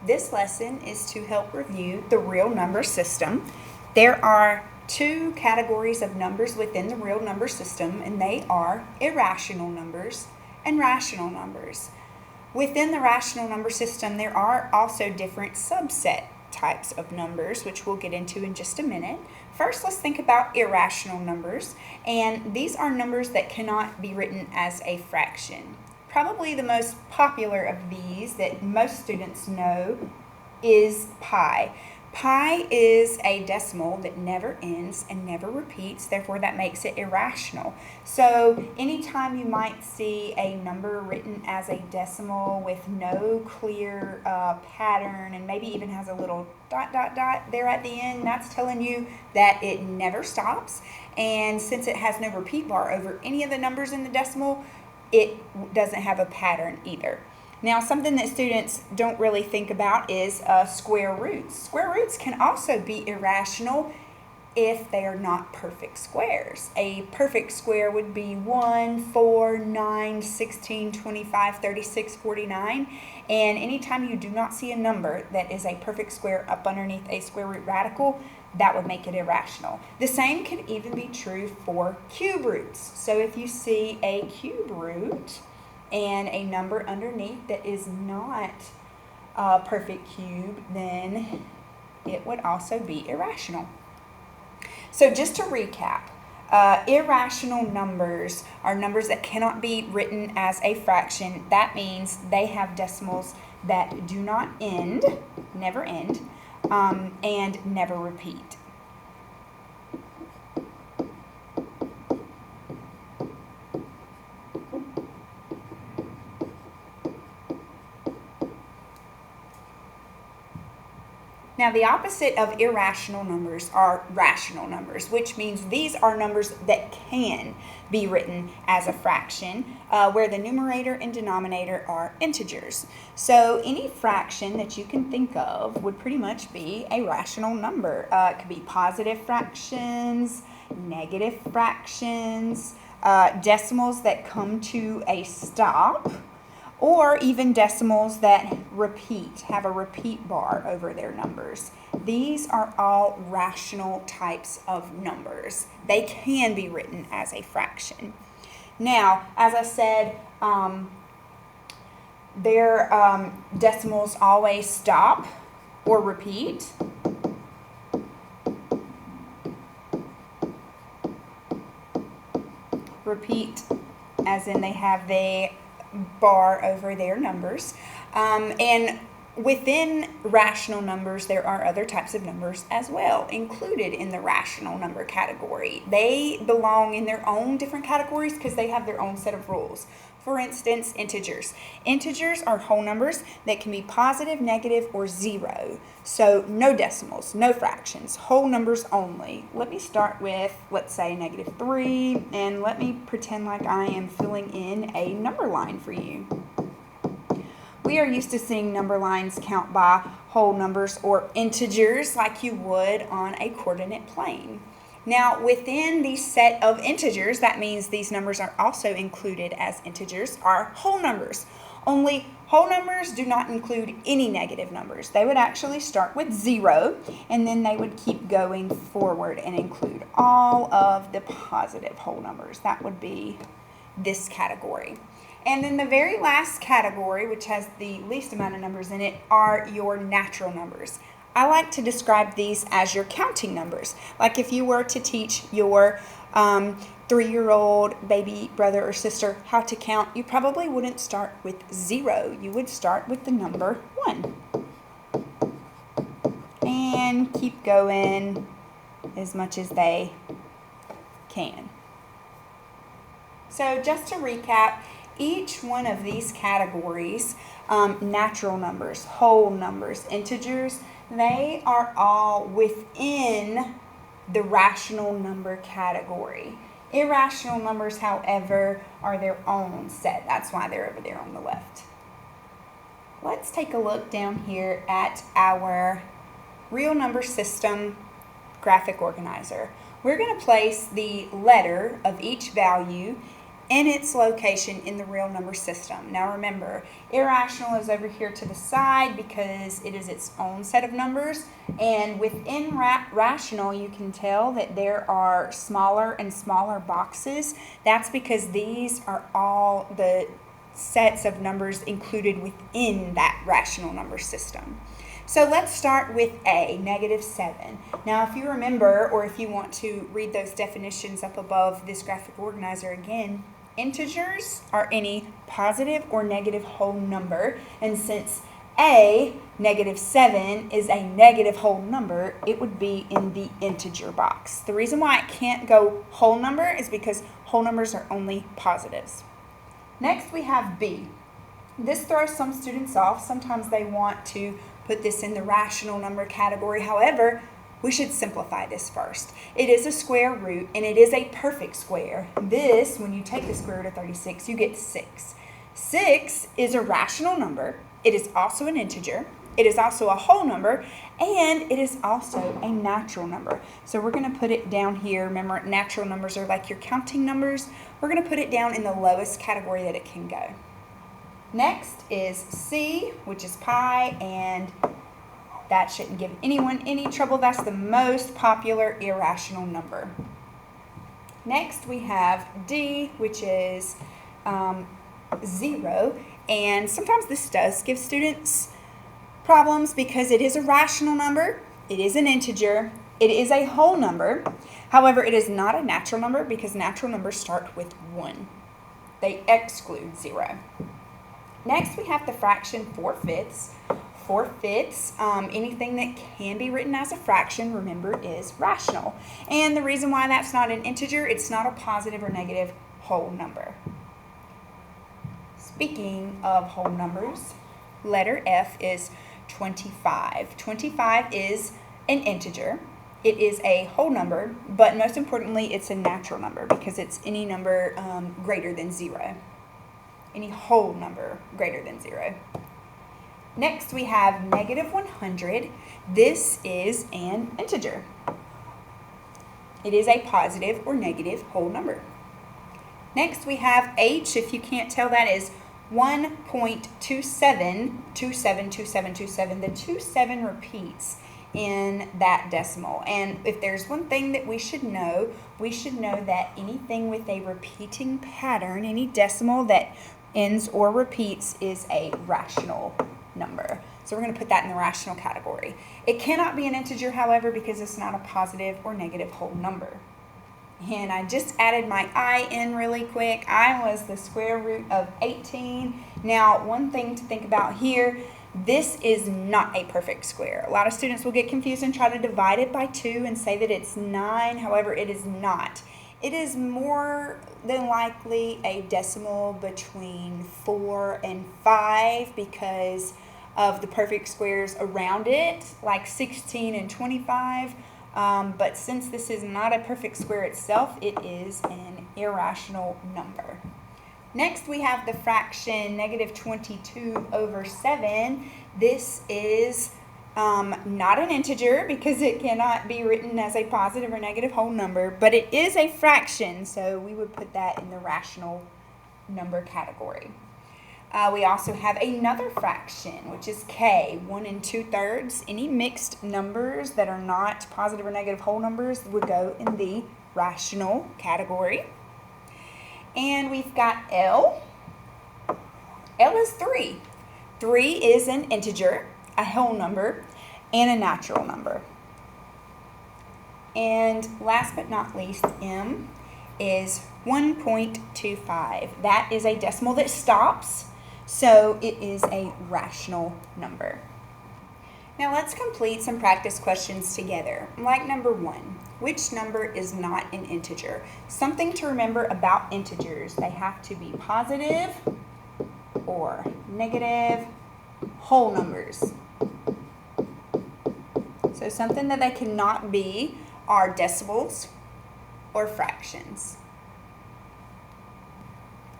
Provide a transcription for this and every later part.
This lesson is to help review the real number system. There are two categories of numbers within the real number system, and they are irrational numbers and rational numbers. Within the rational number system, there are also different subset types of numbers, which we'll get into in just a minute. First, let's think about irrational numbers, and these are numbers that cannot be written as a fraction. Probably the most popular of these that most students know is pi. Pi is a decimal that never ends and never repeats, therefore that makes it irrational. So anytime you might see a number written as a decimal with no clear pattern and maybe even has a little ... there at the end, that's telling you that it never stops. And since it has no repeat bar over any of the numbers in the decimal, it doesn't have a pattern either. Now, something that students don't really think about is square roots. Square roots can also be irrational if they are not perfect squares. A perfect square would be 1, 4, 9, 16, 25, 36, 49. And anytime you do not see a number that is a perfect square up underneath a square root radical, that would make it irrational. The same could even be true for cube roots. So if you see a cube root and a number underneath that is not a perfect cube, then it would also be irrational. So just to recap, irrational numbers are numbers that cannot be written as a fraction. That means they have decimals that do not end, never end, and never repeat. Now, the opposite of irrational numbers are rational numbers, which means these are numbers that can be written as a fraction, where the numerator and denominator are integers. So any fraction that you can think of would pretty much be a rational number. It could be positive fractions, negative fractions, decimals that come to a stop, or even decimals that repeat, have a repeat bar over their numbers. These are all rational types of numbers. They can be written as a fraction. Now, as I said, their decimals always stop or repeat. Repeat as in they have the bar over their numbers. And within rational numbers, there are other types of numbers as well included in the rational number category. They belong in their own different categories because they have their own set of rules. For instance, integers. Integers are whole numbers that can be positive, negative, or zero. So no decimals, no fractions, whole numbers only. Let me start with, let's say, -3, and let me pretend like I am filling in a number line for you. We are used to seeing number lines count by whole numbers or integers like you would on a coordinate plane. Now, within the set of integers, that means these numbers are also included as integers, are whole numbers. Only whole numbers do not include any negative numbers. They would actually start with 0, and then they would keep going forward and include all of the positive whole numbers. That would be this category. And then the very last category, which has the least amount of numbers in it, are your natural numbers. I like to describe these as your counting numbers. Like if you were to teach your 3-year-old baby brother or sister how to count, you probably wouldn't start with 0. You would start with the number 1. And keep going as much as they can. So just to recap, each one of these categories, natural numbers, whole numbers, integers, they are all within the rational number category. Irrational numbers, however, are their own set. That's why they're over there on the left. Let's take a look down here at our real number system graphic organizer. We're going to place the letter of each value in its location in the real number system. Now remember, irrational is over here to the side because it is its own set of numbers, and within rational you can tell that there are smaller and smaller boxes. That's because these are all the sets of numbers included within that rational number system. So let's start with A, -7. Now if you remember, or if you want to read those definitions up above this graphic organizer again, integers are any positive or negative whole number, and since A, -7, is a negative whole number, it would be in the integer box. The reason why it can't go whole number is because whole numbers are only positives. Next we have B. This throws some students off. Sometimes they want to put this in the rational number category. However, we should simplify this first. It is a square root, and it is a perfect square. This, when you take the square root of 36, you get 6. 6 is a rational number. It is also an integer. It is also a whole number, and it is also a natural number. So we're going to put it down here. Remember, natural numbers are like your counting numbers. We're going to put it down in the lowest category that it can go. Next is C, which is pi, and that shouldn't give anyone any trouble. That's the most popular irrational number. Next we have D, which is 0, and sometimes this does give students problems because it is a rational number, it is an integer, it is a whole number. However, it is not a natural number because natural numbers start with 1. They exclude 0. Next, we have the fraction 4/5. 4/5, anything that can be written as a fraction, remember, is rational. And the reason why that's not an integer, it's not a positive or negative whole number. Speaking of whole numbers, letter F is 25. 25 is an integer. It is a whole number, but most importantly, it's a natural number because it's any number greater than 0. Any whole number greater than 0. Next we have -100. This is an integer. It is a positive or negative whole number. Next we have H. If you can't tell, that is 1.27272727. The 27 repeats in that decimal. And if there's one thing that we should know that anything with a repeating pattern, any decimal that ends or repeats, is a rational number. So we're going to put that in the rational category. It cannot be an integer, however, because it's not a positive or negative whole number. And I just added my I in really quick. I was the square root of 18. Now, one thing to think about here, this is not a perfect square. A lot of students will get confused and try to divide it by 2 and say that it's 9. However, it is not. It is more than likely a decimal between 4 and 5 because of the perfect squares around it, like 16 and 25. But since this is not a perfect square itself, it is an irrational number. Next, we have the fraction -22/7. This is not an integer because it cannot be written as a positive or negative whole number, but it is a fraction, so we would put that in the rational number category. We also have another fraction, which is K, 1 2/3. Any mixed numbers that are not positive or negative whole numbers would go in the rational category. And we've got L. L is 3. 3 is an integer, a whole number, and a natural number. And last but not least, M is 1.25. That is a decimal that stops, so it is a rational number. Now let's complete some practice questions together. Like number 1, which number is not an integer? Something to remember about integers: they have to be positive or negative whole numbers. So something that they cannot be are decimals or fractions.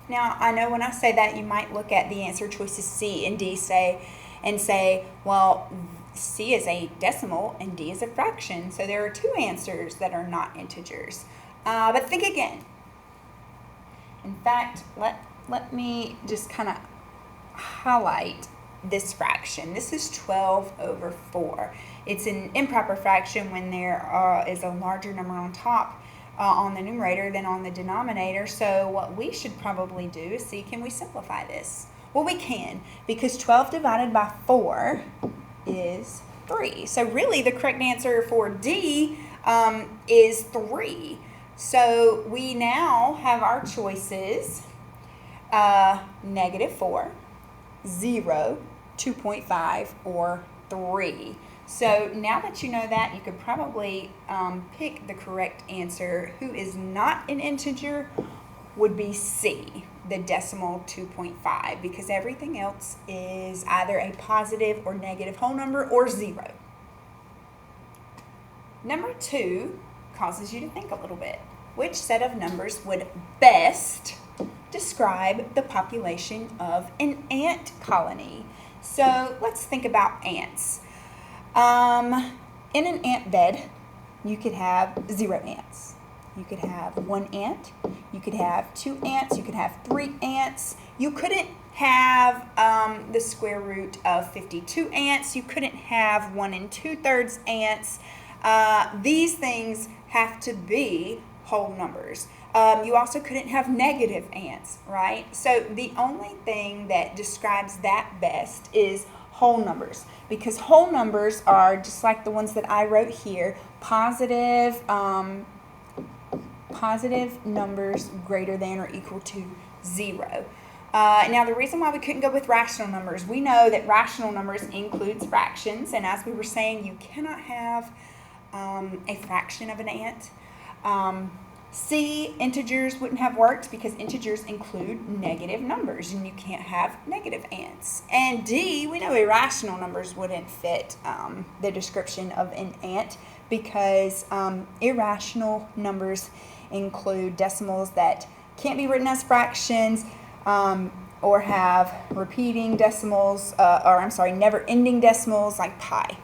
Now, I know when I say that, you might look at the answer choices C and D say, well, C is a decimal and D is a fraction. So there are 2 answers that are not integers. But think again. In fact, let me just kind of highlight this fraction. This is 12 over 4. It's an improper fraction when there is a larger number on top on the numerator than on the denominator. So what we should probably do is see, can we simplify this? Well, we can, because 12 divided by 4 is 3. So really the correct answer for D is 3. So we now have our choices, -4, 0, 2.5, or 3. So now that you know that, you could probably pick the correct answer. Who is not an integer would be C, the decimal 2.5, because everything else is either a positive or negative whole number or 0. Number 2 causes you to think a little bit. Which set of numbers would best describe the population of an ant colony? So let's think about ants. In an ant bed, you could have 0 ants. You could have 1 ant. You could have 2 ants. You could have 3 ants. You couldn't have the square root of 52 ants. You couldn't have 1 2/3 ants. These things have to be whole numbers. You also couldn't have negative ants, right? So the only thing that describes that best is whole numbers, because whole numbers are just like the ones that I wrote here, positive numbers greater than or equal to 0. Now, the reason why we couldn't go with rational numbers, we know that rational numbers includes fractions, and as we were saying, you cannot have a fraction of an ant. C, integers wouldn't have worked because integers include negative numbers, and you can't have negative ants. And D, we know irrational numbers wouldn't fit the description of an ant, because irrational numbers include decimals that can't be written as fractions, or have repeating decimals, never-ending decimals like pi.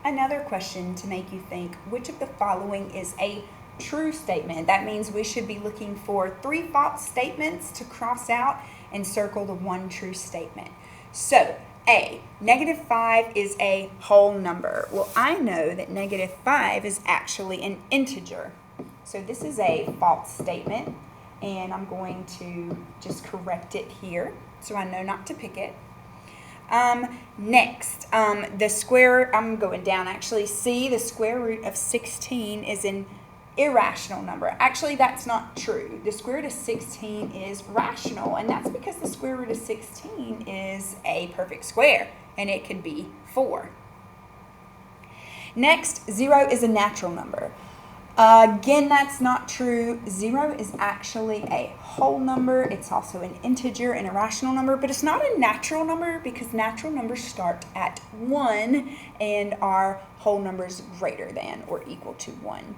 Another question to make you think, which of the following is a true statement? That means we should be looking for 3 false statements to cross out and circle the 1 true statement. So, A, -5 is a whole number. Well, I know that -5 is actually an integer. So this is a false statement, and I'm going to just correct it here so I know not to pick it. Next, the square, I'm going down actually. C, the square root of 16 is an irrational number. Actually, that's not true. The square root of 16 is rational, and that's because the square root of 16 is a perfect square, and it could be 4. Next, 0 is a natural number. Again, that's not true. 0 is actually a whole number. It's also an integer and a rational number, but it's not a natural number because natural numbers start at 1 and are whole numbers greater than or equal to 1.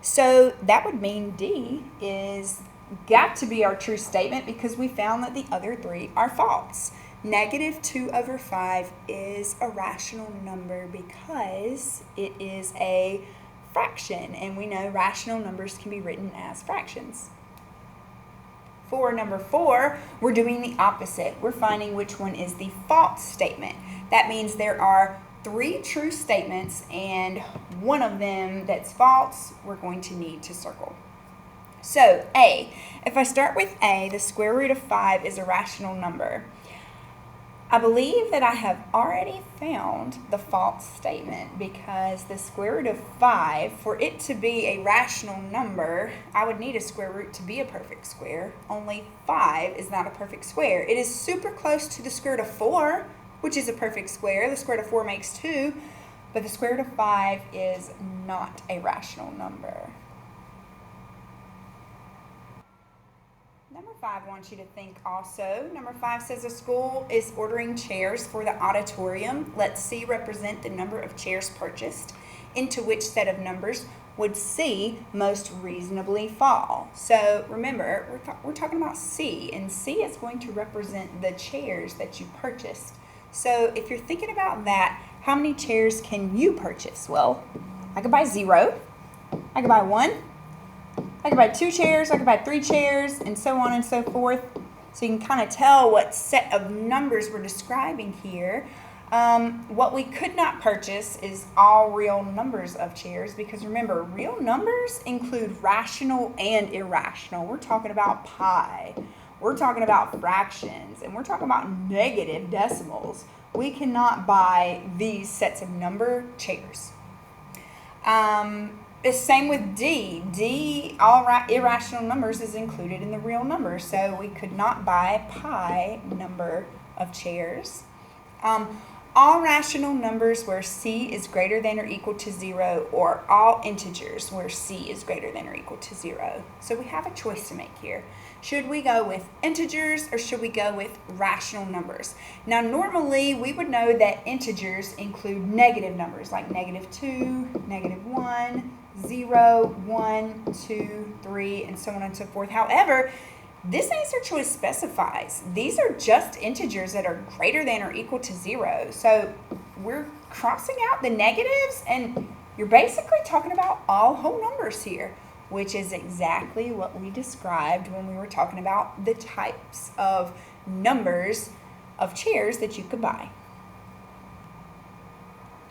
So that would mean D is got to be our true statement because we found that the other 3 are false. -2/5 is a rational number because it is a fraction, and we know rational numbers can be written as fractions. For number 4, we're doing the opposite. We're finding which one is the false statement. That means there are 3 true statements, and one of them that's false, we're going to need to circle. So, A. If I start with A, the square root of 5 is a rational number. I believe that I have already found the false statement because the square root of 5, for it to be a rational number, I would need a square root to be a perfect square. Only 5 is not a perfect square. It is super close to the square root of 4, which is a perfect square. The square root of 4 makes 2, but the square root of 5 is not a rational number. Number 5 wants you to think also. Number 5 says a school is ordering chairs for the auditorium. Let C represent the number of chairs purchased. Into which set of numbers would C most reasonably fall? So remember, we're talking about C, and C is going to represent the chairs that you purchased. So if you're thinking about that, how many chairs can you purchase? Well, I could buy 0, I could buy 1, I could buy 2 chairs, I could buy 3 chairs, and so on and so forth. So you can kind of tell what set of numbers we're describing here. What we could not purchase is all real numbers of chairs, because remember, real numbers include rational and irrational. We're talking about pi. We're talking about fractions, and we're talking about negative decimals. We cannot buy these sets of number chairs. The same with D. D, all irrational numbers, is included in the real numbers, so we could not buy pi number of chairs. All rational numbers where C is greater than or equal to 0, or all integers where C is greater than or equal to 0. So we have a choice to make here. Should we go with integers or should we go with rational numbers? Now normally we would know that integers include negative numbers like -2, -1, 0, 1, 2, 3, and so on and so forth. However, this answer choice specifies these are just integers that are greater than or equal to 0. So we're crossing out the negatives, and you're basically talking about all whole numbers here, which is exactly what we described when we were talking about the types of numbers of chairs that you could buy.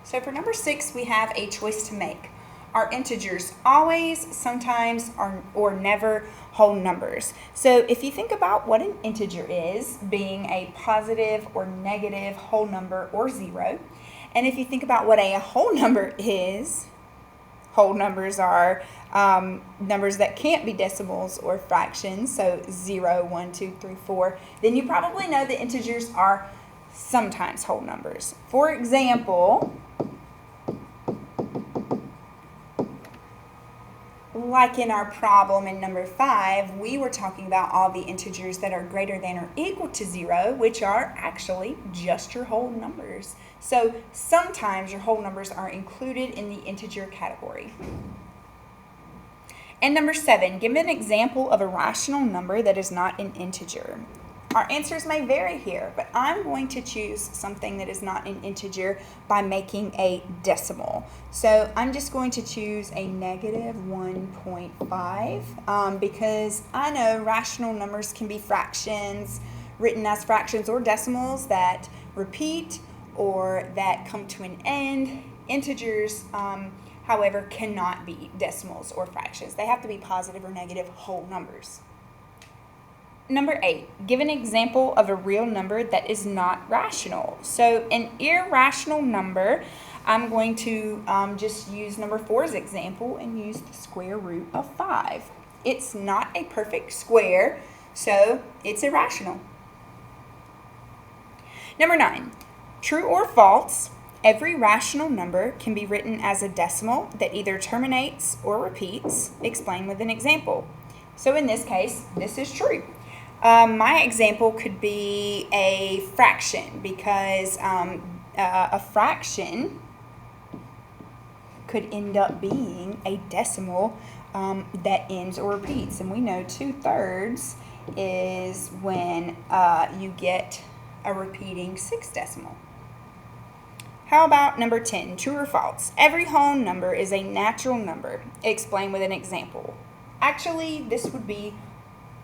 So for number 6, we have a choice to make. Are integers always, sometimes, or never whole numbers? So if you think about what an integer is, being a positive or negative whole number or 0, and if you think about what a whole number is, whole numbers are numbers that can't be decimals or fractions, so 0, 1, 2, 3, 4, then you probably know that integers are sometimes whole numbers. For example, like in our problem in number 5, we were talking about all the integers that are greater than or equal to 0, which are actually just your whole numbers. So sometimes your whole numbers are included in the integer category. And number 7, give an example of a rational number that is not an integer. Our answers may vary here, but I'm going to choose something that is not an integer by making a decimal. So I'm just going to choose a -1.5 because I know rational numbers can be fractions, written as fractions or decimals that repeat or that come to an end. Integers, however, cannot be decimals or fractions. They have to be positive or negative whole numbers. Number 8, give an example of a real number that is not rational. So an irrational number, I'm going to just use number 4's example and use the square root of 5. It's not a perfect square, so it's irrational. Number 9, true or false, every rational number can be written as a decimal that either terminates or repeats. Explain with an example. So in this case, this is true. My example could be a fraction, because a fraction could end up being a decimal that ends or repeats. And we know 2/3 is when you get a repeating 6th decimal. How about number 10, true or false? Every whole number is a natural number. Explain with an example. Actually, this would be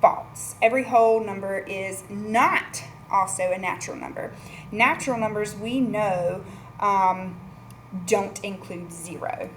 false. Every whole number is not also a natural number. Natural numbers, we know, don't include 0.